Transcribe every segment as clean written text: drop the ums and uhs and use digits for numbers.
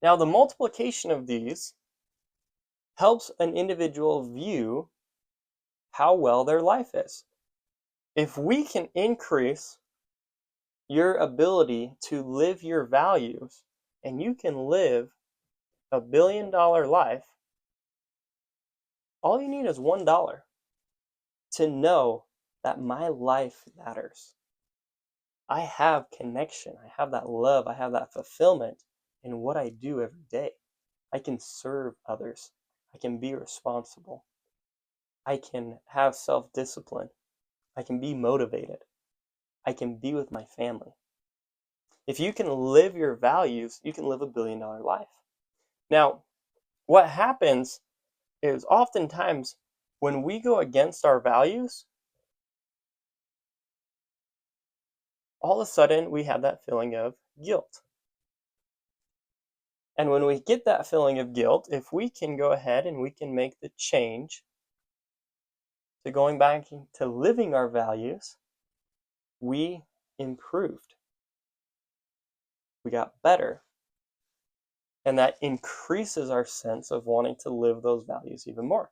Now, the multiplication of these helps an individual view how well their life is. If we can increase your ability to live your values, and you can live $1 billion life, all you need is $1 to know that my life matters. I have connection, I have that love, I have that fulfillment in what I do every day. I can serve others, I can be responsible, I can have self-discipline, I can be motivated, I can be with my family. If you can live your values, you can live $1 billion life. Now, what happens is oftentimes when we go against our values, all of a sudden we have that feeling of guilt. And when we get that feeling of guilt, if we can go ahead and we can make the change to going back to living our values, we improved. We got better. And that increases our sense of wanting to live those values even more.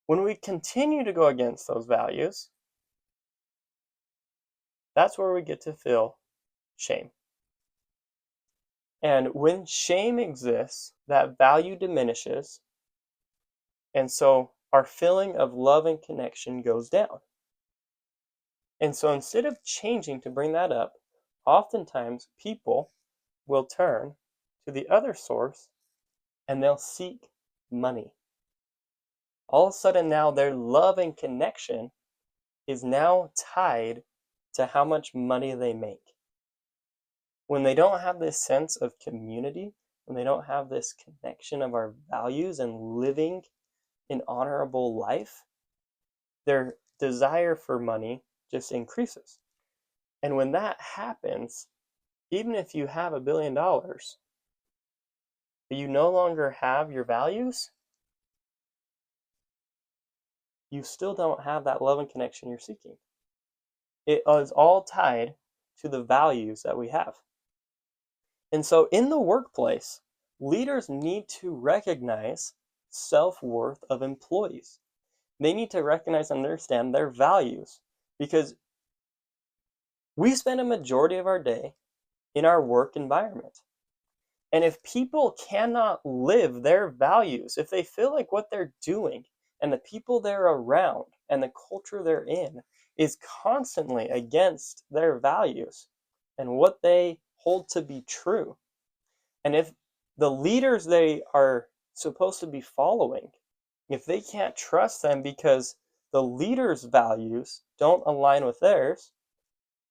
When we continue to go against those values, that's where we get to feel shame. And when shame exists, that value diminishes, and so our feeling of love and connection goes down. And so instead of changing to bring that up, oftentimes people will turn to the other source and they'll seek money. All of a sudden now their love and connection is now tied to how much money they make. When they don't have this sense of community, when they don't have this connection of our values and living an honorable life, their desire for money just increases. And when that happens, even if you have $1 billion, but you no longer have your values, you still don't have that love and connection you're seeking. It is all tied to the values that we have. And so in the workplace, leaders need to recognize self-worth of employees. They need to recognize and understand their values, because we spend a majority of our day in our work environment. And if people cannot live their values, if they feel like what they're doing and the people they're around and the culture they're in is constantly against their values and what they hold to be true, and if the leaders they are supposed to be following, if they can't trust them because the leader's values don't align with theirs,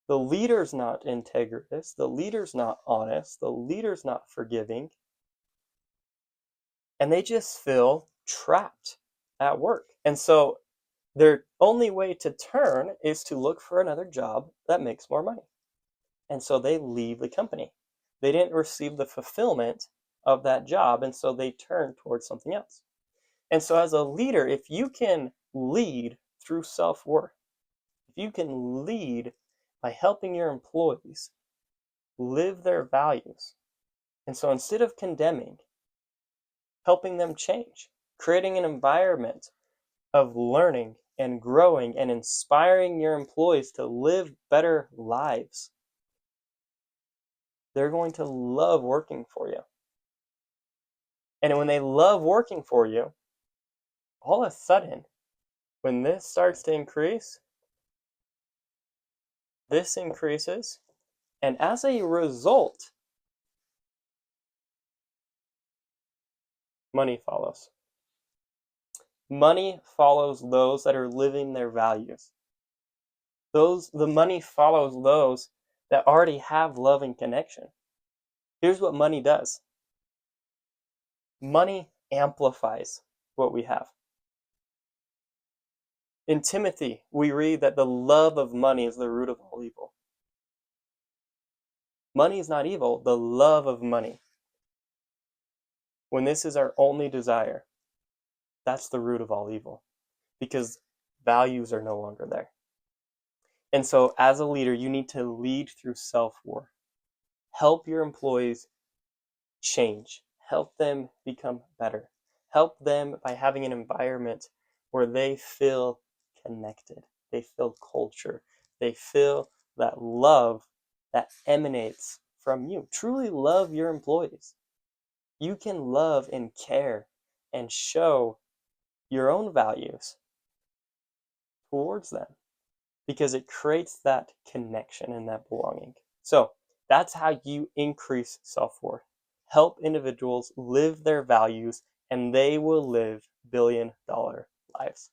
the leader's not integrous, the leader's not honest, the leader's not forgiving, and they just feel trapped at work. And so their only way to turn is to look for another job that makes more money. And so they leave the company. They didn't receive the fulfillment of that job, and so they turn towards something else. And so as a leader, if you can lead through self-worth, if you can lead by helping your employees live their values, and so instead of condemning, helping them change, creating an environment of learning and growing and inspiring your employees to live better lives, they're going to love working for you. And when they love working for you, all of a sudden, when this starts to increase, this increases, and as a result, money follows. Money follows those that are living their values. The money follows those that already have love and connection. Here's what money does. Money amplifies what we have. In Timothy, we read that the love of money is the root of all evil. Money is not evil, the love of money. When this is our only desire, that's the root of all evil, because values are no longer there. And so as a leader, you need to lead through self-worth. Help your employees change. help them become better. Help them by having an environment where they feel connected, they feel culture, they feel that love that emanates from you. Truly love your employees. You can love and care and show your own values towards them because it creates that connection and that belonging. So that's how you increase self worth. Help individuals live their values, and they will live $1 billion lives.